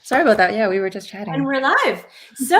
Sorry about that. Yeah, we were just chatting. And we're live. So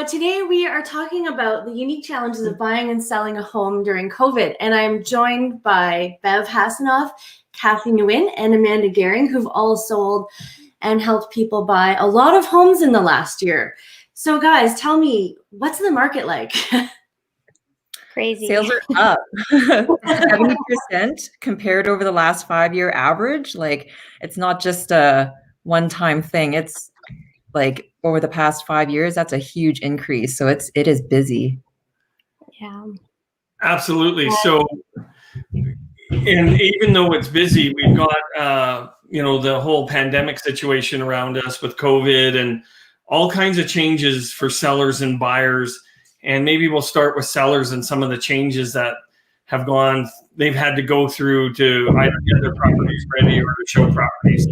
today we are talking about the unique challenges of buying and selling a home during COVID. And I'm joined by Bev Hasinoff, Cathy Nguyen, and Amanda Gering, who've all sold and helped people buy a lot of homes in the last year. So guys, tell me, what's the market like? Crazy. Sales are up 70% compared over the last 5-year average. Like, it's not just a one-time thing. It's like over the past 5 years, that's a huge increase. So it is busy. Yeah. Absolutely. So, and even though it's busy, we've got, the whole pandemic situation around us with COVID and all kinds of changes for sellers and buyers. And maybe we'll start with sellers and some of the changes that they've had to go through to either get their properties ready or to show properties.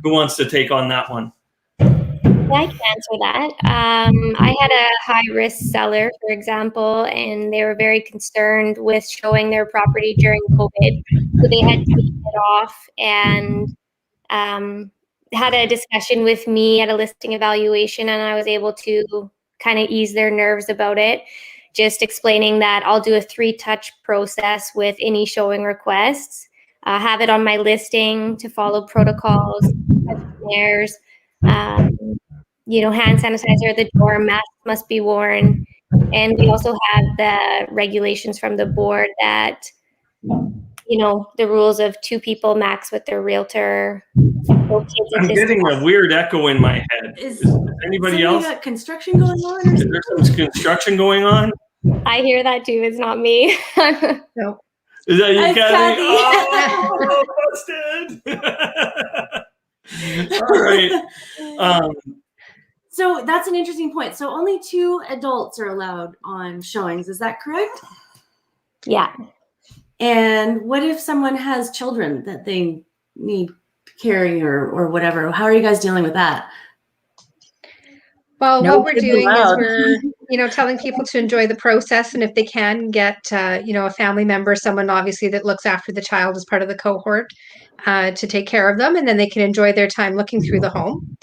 Who wants to take on that one? I can answer that. I had a high-risk seller, for example, and they were very concerned with showing their property during COVID. So they had taken it off and had a discussion with me at a listing evaluation, and I was able to kind of ease their nerves about it, just explaining that I'll do a 3-touch process with any showing requests, have it on my listing to follow protocols, questionnaires, hand sanitizer at the door, masks must be worn. And we also have the regulations from the board that, the rules of 2 people max with their realtor. I'm getting a weird echo in my head. Is anybody else? Got construction going on? Is there some construction going on? I hear that too. It's not me. No. Is that you, Cathy? Oh, busted. All right. So that's an interesting point. So only 2 adults are allowed on showings. Is that correct? Yeah. And what if someone has children that they need caring or whatever? How are you guys dealing with that? Well, what we're doing is we're, telling people to enjoy the process. And if they can get, a family member, someone obviously that looks after the child as part of the cohort to take care of them. And then they can enjoy their time looking through the home.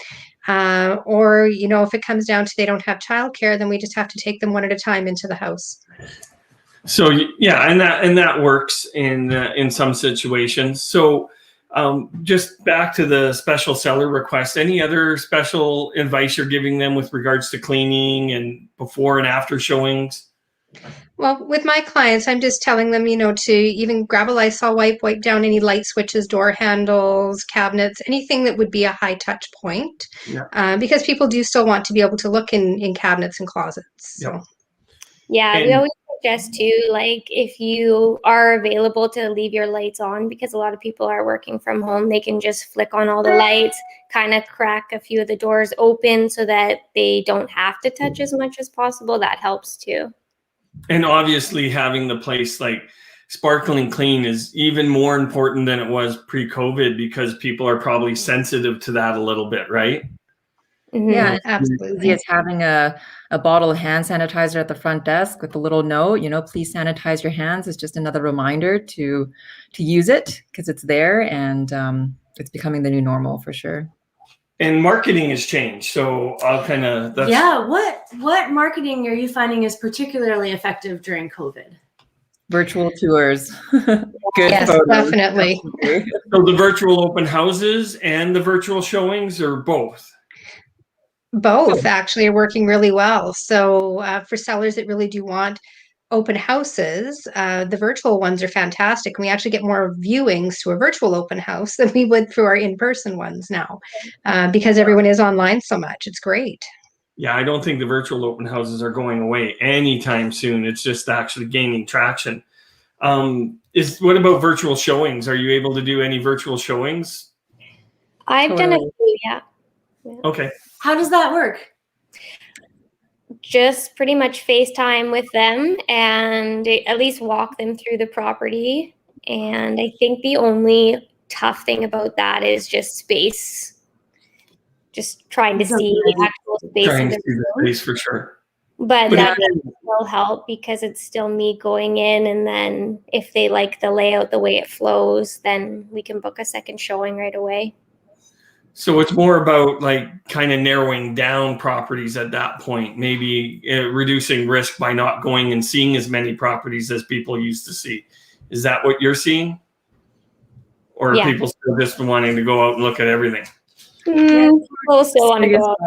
Or, if it comes down to they don't have childcare, then we just have to take them one at a time into the house. So, yeah, and that works in some situations. So just back to the special seller request, any other special advice you're giving them with regards to cleaning and before and after showings? Well, with my clients, I'm just telling them, to even grab a Lysol wipe down any light switches, door handles, cabinets, anything that would be a high touch point. Yeah. Because people do still want to be able to look in cabinets and closets. So. Yeah, we always suggest too, like if you are available to leave your lights on, because a lot of people are working from home, they can just flick on all the lights, kind of crack a few of the doors open so that they don't have to touch as much as possible. That helps too. And obviously having the place like sparkling clean is even more important than it was pre-COVID because people are probably sensitive to that a little bit, right? Mm-hmm. Yeah, absolutely. It's having a bottle of hand sanitizer at the front desk with a little note, please sanitize your hands. It's just another reminder to use it because it's there and it's becoming the new normal for sure. And marketing has changed. So I'll kind of... Yeah, what marketing are you finding is particularly effective during COVID? Virtual tours. Good yes, photos. Definitely. So the virtual open houses and the virtual showings or both? Both actually are working really well. So for sellers that really do want open houses, the virtual ones are fantastic. We actually get more viewings to a virtual open house than we would through our in-person ones now because everyone is online so much. It's great. Yeah, I don't think the virtual open houses are going away anytime soon. It's just actually gaining traction. What about virtual showings? Are you able to do any virtual showings? I've done a few, yeah. Okay. How does that work? Just pretty much FaceTime with them and at least walk them through the property. And I think the only tough thing about that is just space. Just trying to see the actual space in the room. Space for sure. But that will help because it's still me going in, and then if they like the layout, the way it flows, then we can book a second showing right away. So it's more about like kind of narrowing down properties at that point, maybe reducing risk by not going and seeing as many properties as people used to see. Is that what you're seeing? Or are people still just wanting to go out and look at everything? We'll still want to go out.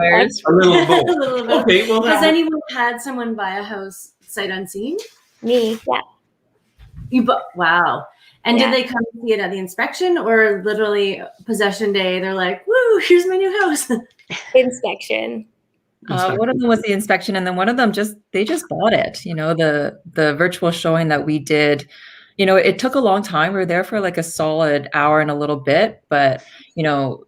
A little of both. A little bit. Okay, well, has anyone had someone buy a house sight unseen? Me, yeah. Wow. And did they come see it at the inspection, or literally possession day? They're like, "Woo! Here's my new house." Inspection. One of them was the inspection, and then one of them they just bought it. You know, the virtual showing that we did, you know, it took a long time. We were there for like a solid hour and a little bit, but you know,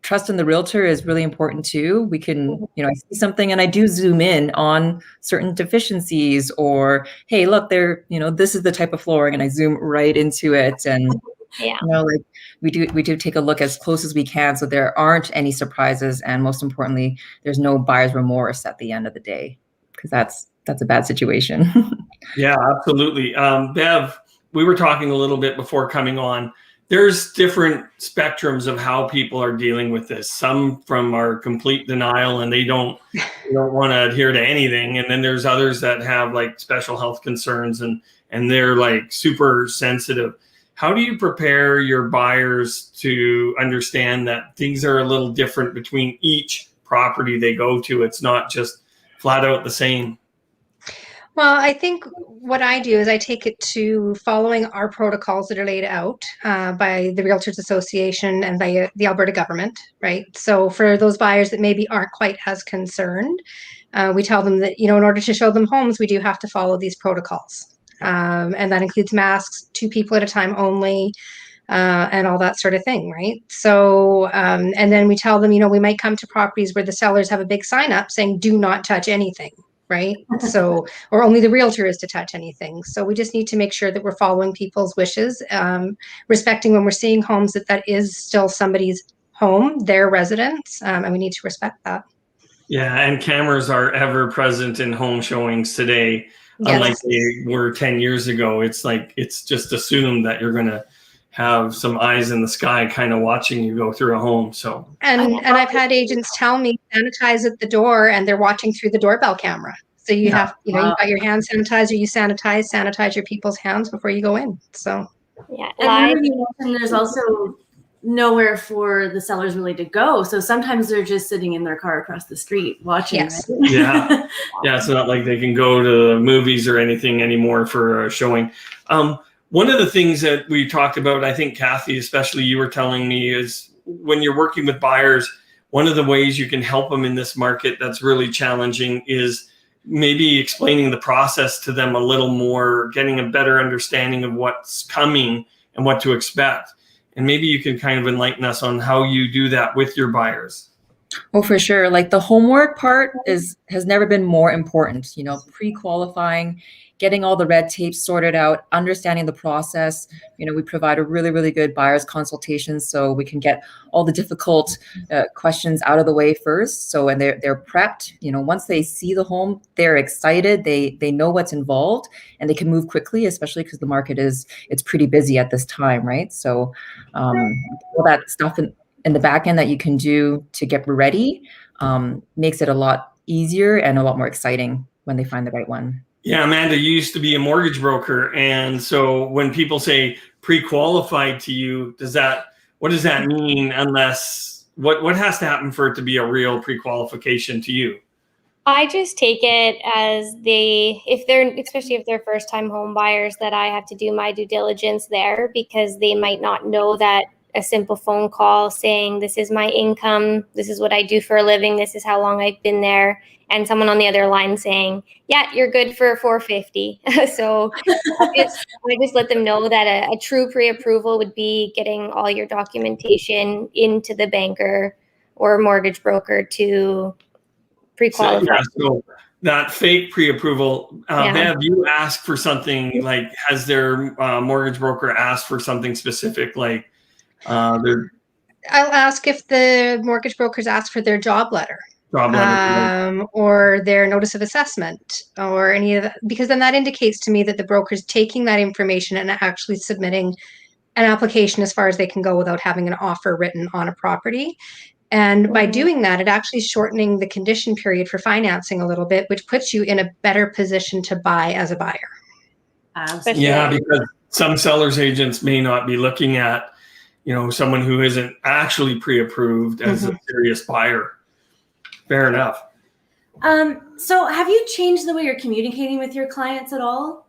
trust in the realtor is really important too. We can, you know, I see something and I do zoom in on certain deficiencies, or, hey, look, there, you know, this is the type of flooring, and I zoom right into it. And, you know, like we do take a look as close as we can, so there aren't any surprises. And most importantly, there's no buyer's remorse at the end of the day, because that's a bad situation. Yeah, absolutely. Bev, we were talking a little bit before coming on. There's different spectrums of how people are dealing with this. Some from our complete denial and they don't want to adhere to anything. And then there's others that have like special health concerns and they're like super sensitive. How do you prepare your buyers to understand that things are a little different between each property they go to? It's not just flat out the same. Well, I think what I do is I take it to following our protocols that are laid out by the Realtors Association and by the Alberta government, right? So for those buyers that maybe aren't quite as concerned, we tell them that, you know, in order to show them homes, we do have to follow these protocols. And that includes masks, 2 people at a time only, and all that sort of thing, right? So, and then we tell them, you know, we might come to properties where the sellers have a big sign up saying, do not touch anything. Right. So, or only the realtor is to touch anything. So we just need to make sure that we're following people's wishes, respecting when we're seeing homes that is still somebody's home, their residence, and we need to respect that. Yeah, and cameras are ever present in home showings today, unlike they were 10 years ago. It's like it's just assumed that you're going to have some eyes in the sky kind of watching you go through a home. So and I've had agents tell me sanitize at the door, and they're watching through the doorbell camera. So you have, you know, you've got your hand sanitizer, you sanitize your people's hands before you go in. So and there's also nowhere for the sellers really to go. So sometimes they're just sitting in their car across the street watching. Yes. Right? Yeah, it's not like they can go to the movies or anything anymore for a showing. One of the things that we talked about, I think, Cathy, especially you were telling me, is when you're working with buyers, one of the ways you can help them in this market that's really challenging is maybe explaining the process to them a little more, getting a better understanding of what's coming and what to expect. And maybe you can kind of enlighten us on how you do that with your buyers. Oh, for sure. Like the homework part has never been more important, you know, pre-qualifying, getting all the red tape sorted out, understanding the process. You know, we provide a really, really good buyer's consultation, so we can get all the difficult questions out of the way first. So, and they're prepped, you know, once they see the home, they're excited, they know what's involved, and they can move quickly, especially because the market it's pretty busy at this time, right? So all that stuff in the back end that you can do to get ready makes it a lot easier and a lot more exciting when they find the right one. Yeah, Amanda, you used to be a mortgage broker. And so when people say pre-qualified to you, what does that mean, unless what has to happen for it to be a real pre-qualification to you? I just take it as especially if they're first time home buyers, that I have to do my due diligence there, because they might not know that a simple phone call saying, this is my income, this is what I do for a living, this is how long I've been there, and someone on the other line saying, yeah, you're good for $450. So I just let them know that a true pre-approval would be getting all your documentation into the banker or mortgage broker to pre-qualify. So that fake pre-approval, Bev, you ask for something, like, has their mortgage broker asked for something specific, like I'll ask if the mortgage brokers ask for their job letter. Or their notice of assessment, or any of that, because then that indicates to me that the broker's taking that information and actually submitting an application as far as they can go without having an offer written on a property. And by doing that, it actually shortening the condition period for financing a little bit, which puts you in a better position to buy as a buyer. Absolutely. Yeah, because some sellers agents may not be looking at, someone who isn't actually pre-approved as a serious buyer. Fair enough. So have you changed the way you're communicating with your clients at all?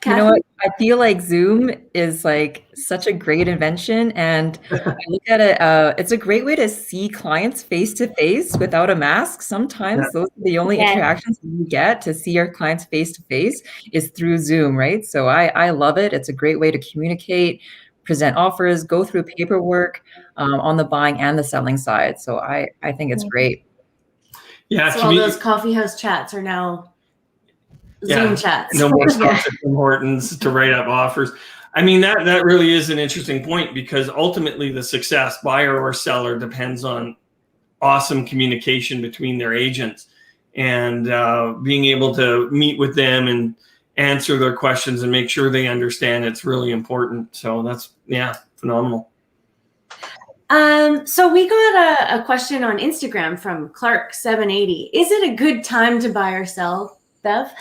You know what? I feel like Zoom is like such a great invention, and I look at it. It's a great way to see clients face to face without a mask. Sometimes those are the only interactions you get to see your clients face to face is through Zoom, right? So I love it. It's a great way to communicate, present offers, go through paperwork on the buying and the selling side. So I think it's great. Yeah. So all those coffee house chats are now Zoom chats. No more stops at Tim Hortons to write up offers. I mean, that really is an interesting point, because ultimately the success, buyer or seller, depends on awesome communication between their agents, and being able to meet with them and answer their questions and make sure they understand it's really important. So that's, phenomenal. So we got a question on Instagram from Clark780. Is it a good time to buy or sell, Bev?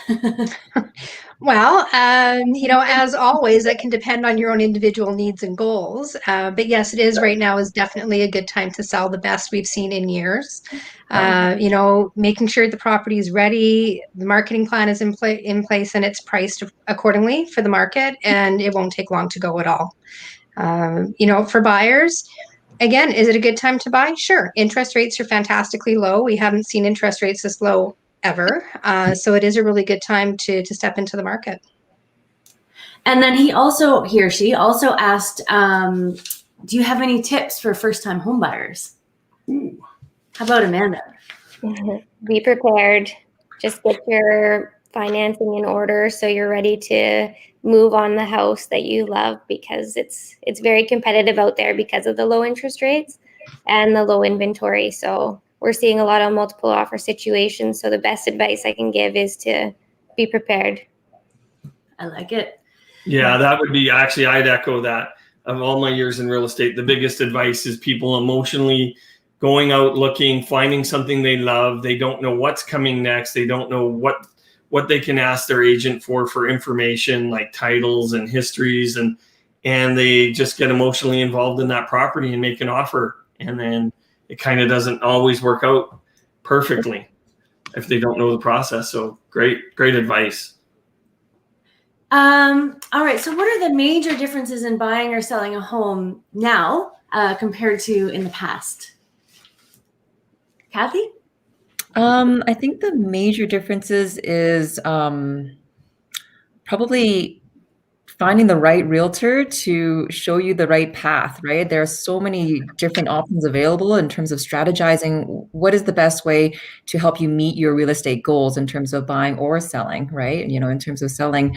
Well, as always, that can depend on your own individual needs and goals. But yes, it is right now is definitely a good time to sell, the best we've seen in years. Making sure the property is ready, the marketing plan is in place, and it's priced accordingly for the market, and it won't take long to go at all. For buyers, again, is it a good time to buy? Sure. Interest rates are fantastically low. We haven't seen interest rates this low ever. So it is a really good time to step into the market. And then he or she also asked, do you have any tips for first-time home buyers? Ooh. How about Amanda? Be prepared. Just get your financing in order so you're ready to move on the house that you love, because it's very competitive out there because of the low interest rates and the low inventory. So we're seeing a lot of multiple offer situations. So the best advice I can give is to be prepared. I like it. Yeah, that would be, actually, I'd echo that. Of all my years in real estate, the biggest advice is people emotionally going out looking, finding something they love. They don't know what's coming next. They don't know what they can ask their agent for information, like titles and histories, and they just get emotionally involved in that property and make an offer. And then it kind of doesn't always work out perfectly if they don't know the process. So great advice. All right. So what are the major differences in buying or selling a home now compared to in the past? Cathy? I think the major differences is probably finding the right realtor to show you the right path, right? There are so many different options available in terms of strategizing what is the best way to help you meet your real estate goals in terms of buying or selling, right? In terms of selling,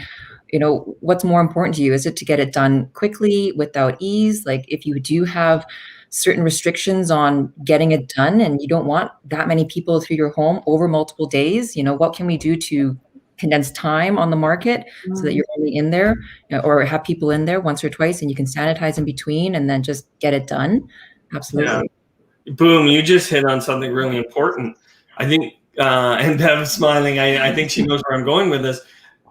what's more important to you? Is it to get it done quickly without ease? Like if you do have certain restrictions on getting it done and you don't want that many people through your home over multiple days, what can we do to condense time on the market so that you're only in there or have people in there once or twice and you can sanitize in between and then just get it done? Absolutely. Yeah. Boom, you just hit on something really important. I think, and Bev's smiling, I think she knows where I'm going with this.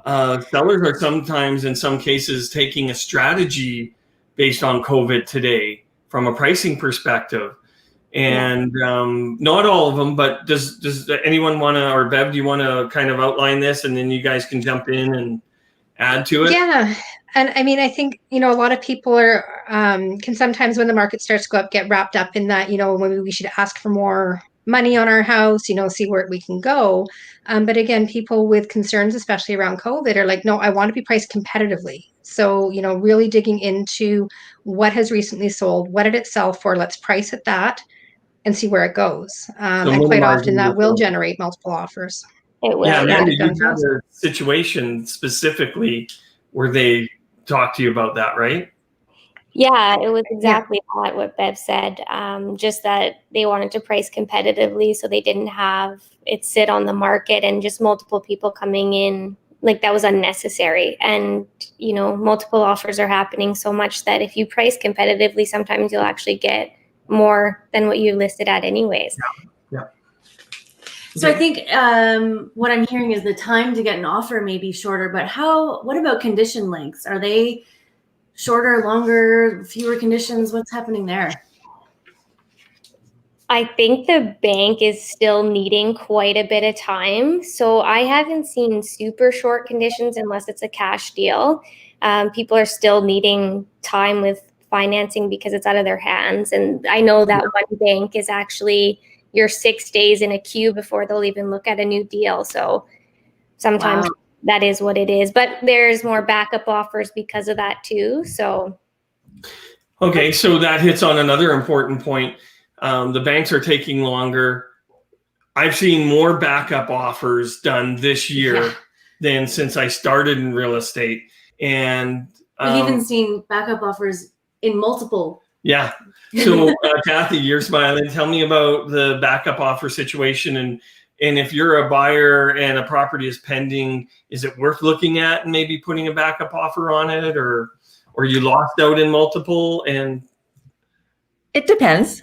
Sellers are sometimes, in some cases, taking a strategy based on COVID today from a pricing perspective. And not all of them, but does anyone want to, or Bev, do you want to kind of outline this and then you guys can jump in and add to it? Yeah. And I mean, I think, a lot of people are, can sometimes when the market starts to go up, get wrapped up in that, maybe we should ask for more money on our house, see where we can go. But again, people with concerns, especially around COVID, are like, no, I want to be priced competitively. So, really digging into what has recently sold, what did it sell for? Let's price at that and see where it goes. And quite often that will generate multiple offers. It will. Yeah, Amanda, you had a situation specifically where they talked to you about that, right? Yeah, it was exactly what Bev said. Just that they wanted to price competitively, so they didn't have it sit on the market and just multiple people coming in like that was unnecessary. And, you know, multiple offers are happening so much that if you price competitively, sometimes you'll actually get more than what you listed at anyways. Yeah. So I think what I'm hearing is the time to get an offer may be shorter, but what about condition lengths? Are they shorter, longer, fewer conditions? What's happening there? I think the bank is still needing quite a bit of time. So I haven't seen super short conditions unless it's a cash deal. People are still needing time with financing because it's out of their hands. And I know that one bank is actually you're 6 days in a queue before they'll even look at a new deal. So sometimes that is what it is. But there's more backup offers because of that too. So. Okay, so that hits on another important point. The banks are taking longer. I've seen more backup offers done this year than since I started in real estate. And we've even seen backup offers in multiple. Yeah. So Cathy, you're smiling. Tell me about the backup offer situation. And if you're a buyer and a property is pending, is it worth looking at and maybe putting a backup offer on it, or you lost out in multiple? And it depends.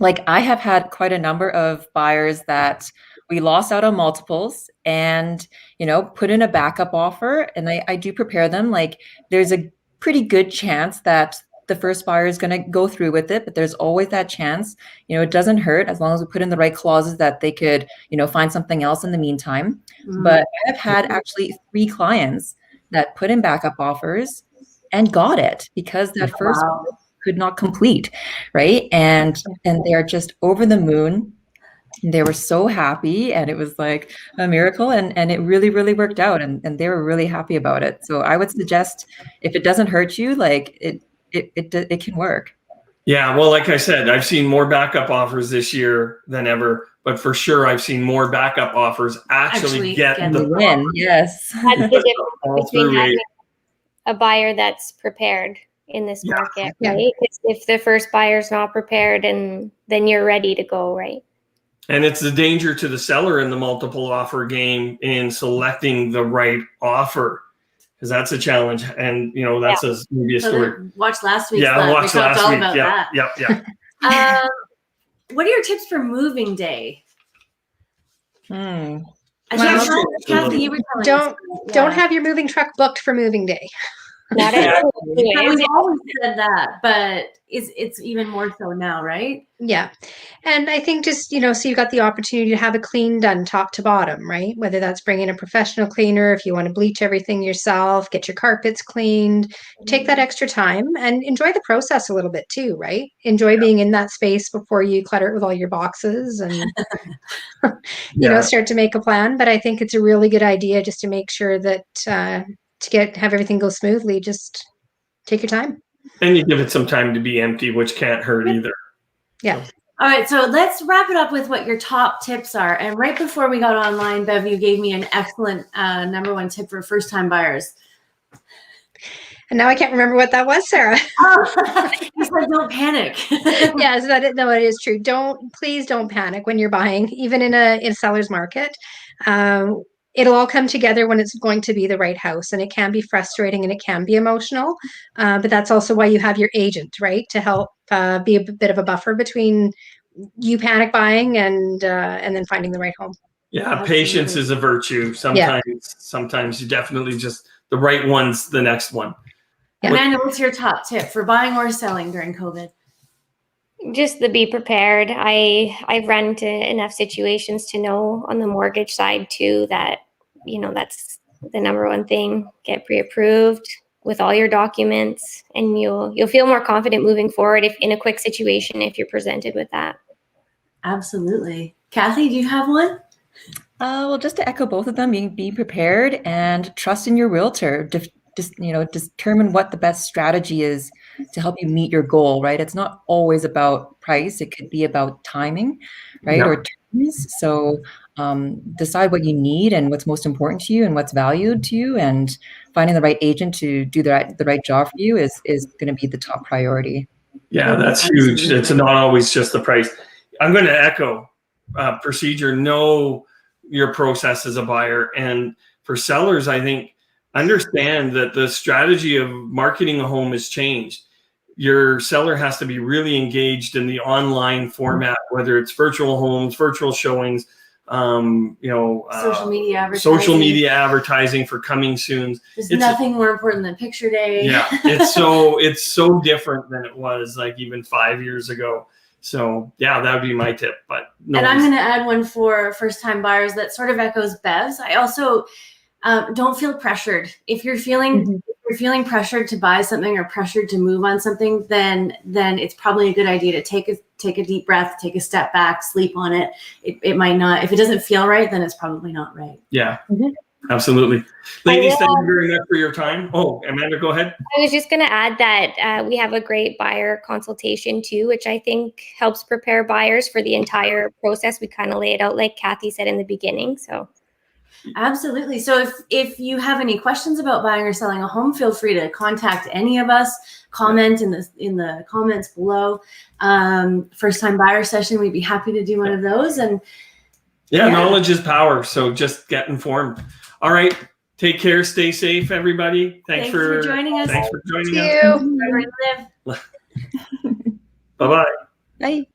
Like I have had quite a number of buyers that we lost out on multiples and, you know, put in a backup offer, and I do prepare them. Like there's a pretty good chance that the first buyer is going to go through with it, but there's always that chance. You know, it doesn't hurt as long as we put in the right clauses that they could, you know, find something else in the meantime. But I've had actually 3 clients that put in backup offers and got it because that first could not complete, right? And they are just over the moon. They were so happy, and it was like a miracle, and it really, really worked out, and they were really happy about it. So I would suggest, if it doesn't hurt you, like it can work. Yeah, well, like I said, I've seen more backup offers this year than ever, but for sure I've seen more backup offers actually get the win. Yes. That's the difference between having a buyer that's prepared in this market, right? If the first buyer's not prepared, and then you're ready to go, right? And it's the danger to the seller in the multiple offer game in selecting the right offer, because that's a challenge. And, you know, that's maybe a story. Watch last week's. Yeah, watch last week. About yeah, that. yeah. What are your tips for moving day? Cathy, you were telling don't have your moving truck booked for moving day. Not We've always said that, but it's even more so now, right? Yeah. And I think just, you know, so you got the opportunity to have a clean done top to bottom, right? Whether that's bringing a professional cleaner, if you want to bleach everything yourself, get your carpets cleaned, take that extra time and enjoy the process a little bit too, right? Enjoy being in that space before you clutter it with all your boxes and, you know, start to make a plan. But I think it's a really good idea just to make sure that, have everything go smoothly, just take your time. And you give it some time to be empty, which can't hurt either. Yeah. All right, so let's wrap it up with what your top tips are. And right before we got online, Bev, you gave me an excellent number 1 tip for first-time buyers. And now I can't remember what that was, Sara. You said don't panic. Yes, it is true. Please don't panic when you're buying, even in a seller's market. It'll all come together when it's going to be the right house, and it can be frustrating and it can be emotional. But that's also why you have your agent, right? To help be a bit of a buffer between you panic buying and then finding the right home. Yeah, absolutely. Patience is a virtue. Sometimes you definitely just, the right one's the next one. Yeah. Amanda, what's your top tip for buying or selling during COVID? Just to be prepared. I've run into enough situations to know on the mortgage side too that, you know, that's the number 1 thing. Get pre-approved with all your documents, and you'll feel more confident moving forward if in a quick situation if you're presented with that. Absolutely. Cathy, do you have one? Well, just to echo both of them, be prepared and trust in your realtor. Just, you know, determine what the best strategy is to help you meet your goal, right? It's not always about price. It could be about timing, right? Yeah. Or terms. So decide what you need and what's most important to you and what's valued to you, and finding the right agent to do the right job for you is going to be the top priority. Yeah, that's huge. It's not always just the price. I'm going to echo procedure. Know your process as a buyer, and for sellers, I think, understand that the strategy of marketing a home has changed. Your seller has to be really engaged in the online format, whether it's virtual homes, virtual showings, social media advertising for coming soon. There's nothing more important than picture day. Yeah, it's so different than it was like even 5 years ago. So yeah, that would be my tip. But and I'm going to add one for first-time buyers that sort of echoes Bev's. I also don't feel pressured. If you're feeling pressured to buy something or pressured to move on something, then it's probably a good idea to take a deep breath, take a step back, sleep on it. It might not. If it doesn't feel right, then it's probably not right. Yeah. Absolutely. Ladies, thank you very much for your time. Oh, Amanda, go ahead. I was just going to add that we have a great buyer consultation too, which I think helps prepare buyers for the entire process. We kind of lay it out like Cathy said in the beginning. So absolutely. So if you have any questions about buying or selling a home, feel free to contact any of us. Comment in the comments below. First time buyer session, we'd be happy to do one of those. And yeah, knowledge is power. So just get informed. All right. Take care. Stay safe, everybody. Thanks for joining us. Thanks for joining us. Thank you. Bye-bye. Bye.